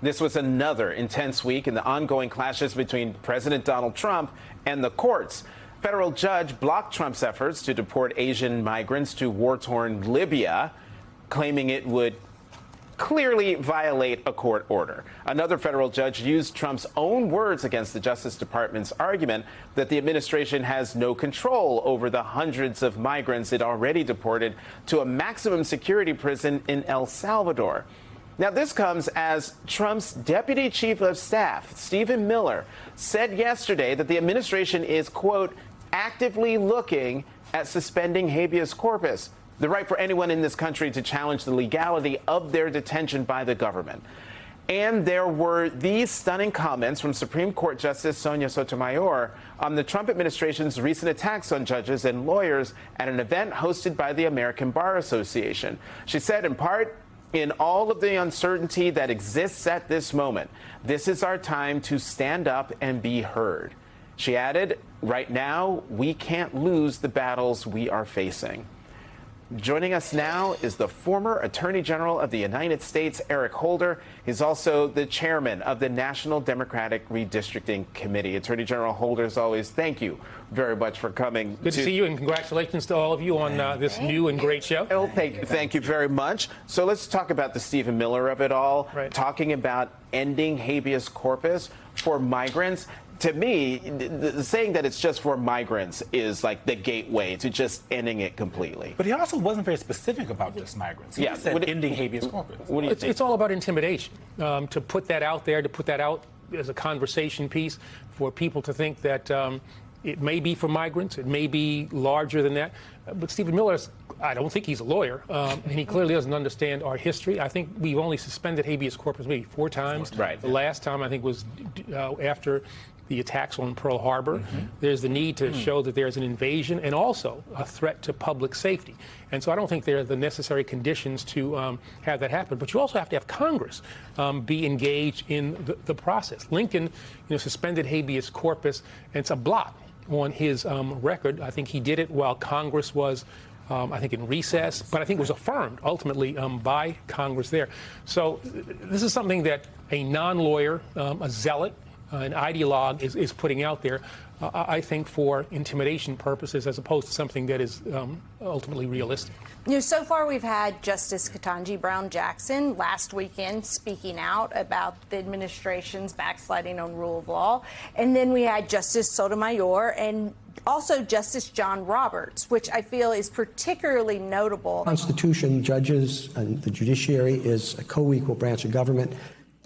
This was another intense week in the ongoing clashes between President Donald Trump and the courts. Federal judge blocked Trump's efforts to deport Asian migrants to war-torn Libya, claiming it would clearly violate a court order. Another federal judge used Trump's own words against the Justice Department's argument that the administration has no control over the hundreds of migrants it already deported to a maximum security prison in El Salvador. Now, this comes as Trump's deputy chief of staff, Stephen Miller, said yesterday that the administration is, quote, actively looking at suspending habeas corpus, the right for anyone in this country to challenge the legality of their detention by the government. And there were these stunning comments from Supreme Court Justice Sonia Sotomayor on the Trump administration's recent attacks on judges and lawyers at an event hosted by the American Bar Association. She said, in part, in all of the uncertainty that exists at this moment, this is our time to stand up and be heard. She added, right now, we can't lose the battles we are facing. Joining us now is the former Attorney General of the United States, Eric Holder. He's also the chairman of the National Democratic Redistricting Committee. Attorney General Holder, as always, thank you very much for coming. Good to see you, and congratulations to all of you on this new and great show. Well, thank you very much. So let's talk about the Stephen Miller of it all, talking about ending habeas corpus for migrants. To me, saying that it's just for migrants is like the gateway to just ending it completely. But he also wasn't very specific about just migrants. He said ending habeas corpus. What do you think? It's all about intimidation. To put that out there, to put that out as a conversation piece for people to think that it may be for migrants, it may be larger than that. But Stephen Miller, I don't think he's a lawyer, and he clearly doesn't understand our history. I think we've only suspended habeas corpus maybe 4 times. Right. The last time, I think, was after the attacks on Pearl Harbor. There's the need to show that there's an invasion and also a threat to public safety. And so I don't think there are the necessary conditions to have that happen. But you also have to have Congress be engaged in the process. Lincoln, suspended habeas corpus, and it's a blot on his record. I think he did it while Congress was I think in recess, but I think it was affirmed ultimately by Congress there. So this is something that a non-lawyer, a zealot, an ideologue is putting out there, I think, for intimidation purposes, as opposed to something that is ultimately realistic. So far we've had Justice Ketanji Brown Jackson last weekend speaking out about the administration's backsliding on rule of law. And then we had Justice Sotomayor and also Justice John Roberts, which I feel is particularly notable. Constitution, judges, and the judiciary is a co-equal branch of government,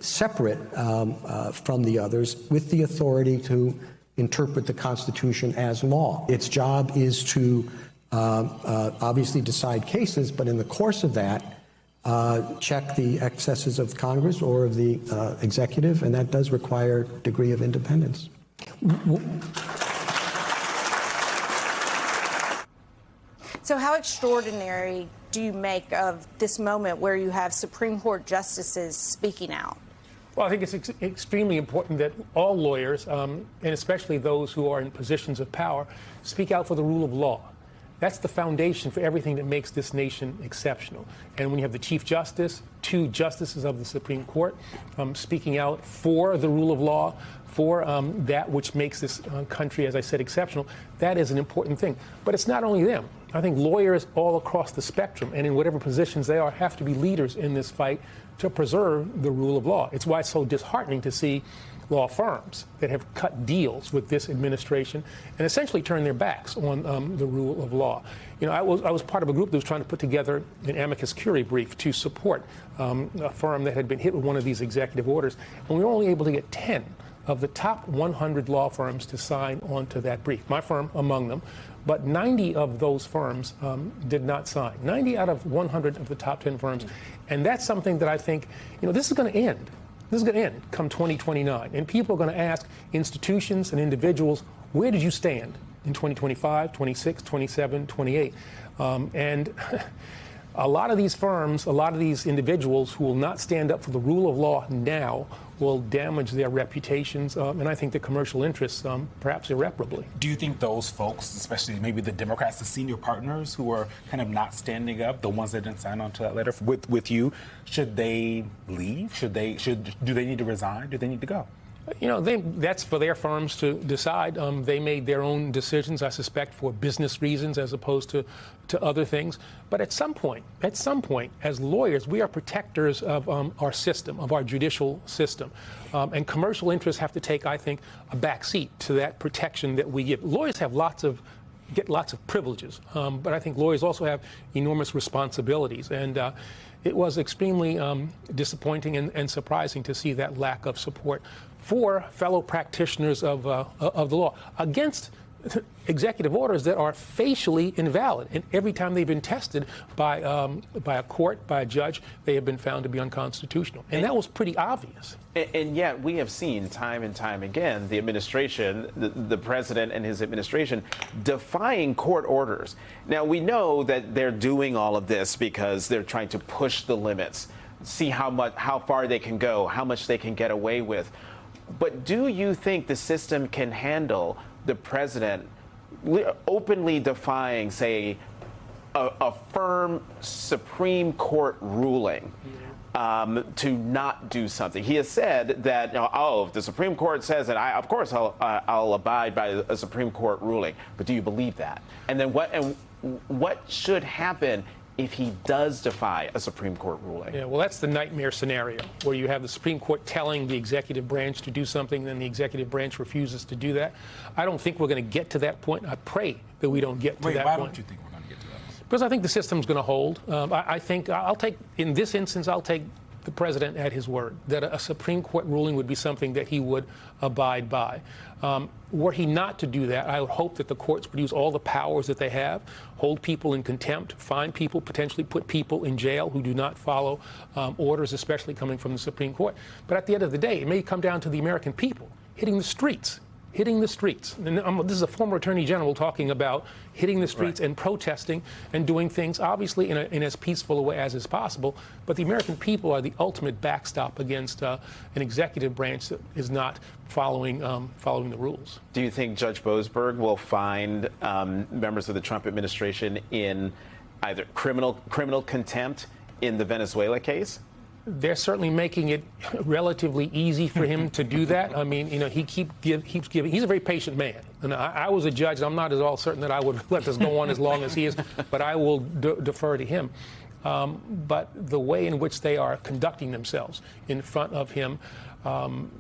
separate from the others, with the authority to interpret the Constitution as law. Its job is to obviously decide cases, but in the course of that, check the excesses of Congress or of the executive, and that does require a degree of independence. So how extraordinary do you make of this moment where you have Supreme Court justices speaking out? Well, I think it's extremely important that all lawyers, and especially those who are in positions of power, speak out for the rule of law. That's the foundation for everything that makes this nation exceptional. And when you have the Chief Justice, 2 justices of the Supreme Court speaking out for the rule of law, for that which makes this country, as I said, exceptional, that is an important thing. But it's not only them. I think lawyers all across the spectrum and in whatever positions they are have to be leaders in this fight to preserve the rule of law. It's why it's so disheartening to see law firms that have cut deals with this administration and essentially turned their backs on the rule of law. I was part of a group that was trying to put together an amicus curiae brief to support a firm that had been hit with one of these executive orders, and we were only able to get 10 of the top 100 law firms to sign onto that brief. My firm among them, but 90 of those firms did not sign. 90 out of 100 of the top 10 firms, and that's something that I think, this is going to end. This is going to end come 2029, and people are going to ask institutions and individuals, where did you stand in 2025, 26, 27, 28? And a lot of these firms, a lot of these individuals who will not stand up for the rule of law now will damage their reputations, and I think the commercial interests, perhaps irreparably. Do you think those folks, especially maybe the Democrats, the senior partners who are kind of not standing up, the ones that didn't sign on to that letter with you, should they leave? Do they need to resign? Do they need to go? You know, that's for their firms to decide. They made their own decisions, I suspect, for business reasons as opposed to other things. But at some point, as lawyers, we are protectors of our system, of our judicial system. And commercial interests have to take, I think, a back seat to that protection that we give. Lawyers have get lots of privileges, but I think lawyers also have enormous responsibilities. And it was extremely disappointing and surprising to see that lack of support for fellow practitioners of the law against executive orders that are facially invalid. And every time they've been tested by a court, by a judge, they have been found to be unconstitutional. And that was pretty obvious. And yet we have seen time and time again the administration, the president and his administration defying court orders. Now, we know that they're doing all of this because they're trying to push the limits, see how far they can go, how much they can get away with. But do you think the system can handle the president openly defying, say, a firm Supreme Court ruling to not do something? He has said that, if the Supreme Court says it, of course I'll abide by a Supreme Court ruling. But do you believe that? And then what should happen if he does defy a Supreme Court ruling? Yeah, well, that's the nightmare scenario, where you have the Supreme Court telling the executive branch to do something, then the executive branch refuses to do that. I don't think we're going to get to that point. I pray that we don't get to that point. Why don't you think we're going to get to that? Because I think the system's going to hold. I think in this instance, I'll take the president at his word, that a Supreme Court ruling would be something that he would abide by. Were he not to do that, I would hope that the courts would use all the powers that they have, hold people in contempt, fine people, potentially put people in jail who do not follow orders, especially coming from the Supreme Court. But at the end of the day, it may come down to the American people hitting the streets. And this is a former attorney general talking about hitting the streets and protesting and doing things, obviously, in as peaceful a way as is possible. But the American people are the ultimate backstop against an executive branch that is not following the rules. Do you think Judge Boasberg will find members of the Trump administration in either criminal contempt in the Venezuela case? They're certainly making it relatively easy for him to do that. I mean, he keeps giving. He's a very patient man. And I was a judge. I'm not at all certain that I would let this go on as long as he is, but I will defer to him. But the way in which they are conducting themselves in front of him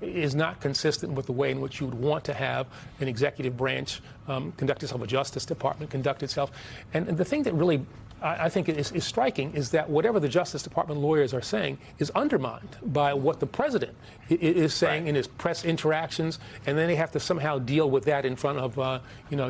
is not consistent with the way in which you would want to have an executive branch conduct itself, a Justice Department conduct itself. And the thing that really I think is striking is that whatever the Justice Department lawyers are saying is undermined by what the president is saying in his press interactions, and then they have to somehow deal with that in front of,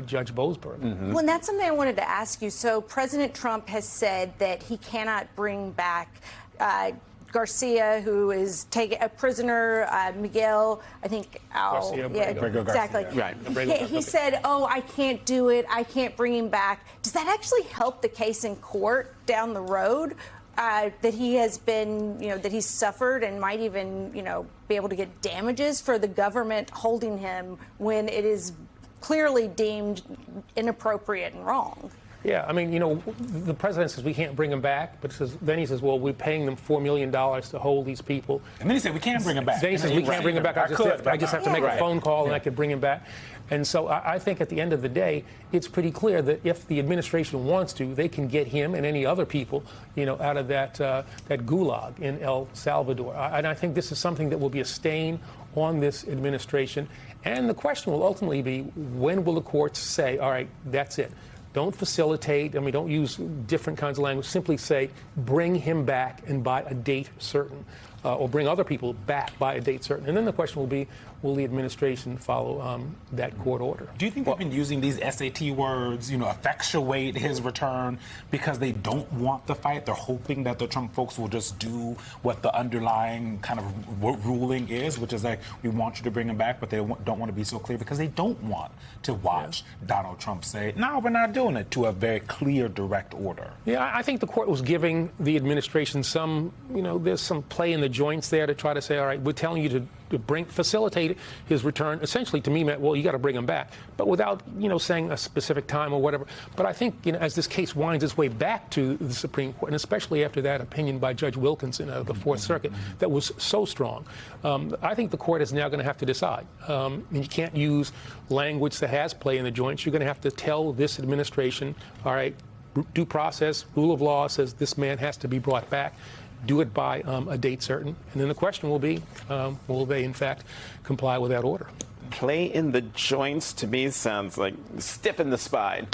Judge Boasberg. Mm-hmm. Well, and that's something I wanted to ask you. So President Trump has said that he cannot bring back Garcia, who is taking a prisoner, Miguel, I think, exactly. Right. He said, I can't do it. I can't bring him back. Does that actually help the case in court down the road? That he has been, that he's suffered and might even, be able to get damages for the government holding him when it is clearly deemed inappropriate and wrong? Yeah, I mean, the president says we can't bring them back, but then he says, well, we're paying them $4 million to hold these people. And then he said we can't bring them back. Then he says we can't bring them back. I just have to make a phone call and I could bring him back. And so I think at the end of the day, it's pretty clear that if the administration wants to, they can get him and any other people, out of that gulag in El Salvador. And I think this is something that will be a stain on this administration. And the question will ultimately be, when will the courts say, all right, that's it? Don't facilitate. I mean, don't use different kinds of language. Simply say, bring him back and by a date certain. or bring other people back by a date certain. And then the question will be, will the administration follow that court order? Do you think they've been using these SAT words, effectuate his return because they don't want the fight? They're hoping that the Trump folks will just do what the underlying kind of ruling is, which is like, we want you to bring him back, but they don't want to be so clear because they don't want to watch Donald Trump say, no, we're not doing it, to a very clear, direct order. Yeah, I think the court was giving the administration some, there's some play in the joints there to try to say, all right, we're telling you to facilitate his return. Essentially, to me, meant, well, you got to bring him back, but without, saying a specific time or whatever. But I think, as this case winds its way back to the Supreme Court, and especially after that opinion by Judge Wilkinson of the Fourth Circuit that was so strong, I think the court is now going to have to decide. And you can't use language that has play in the joints. You're going to have to tell this administration, all right, due process, rule of law says this man has to be brought back. Do it by a date certain. And then the question will be, will they, in fact, comply with that order? Play in the joints, to me, sounds like stiff in the spine.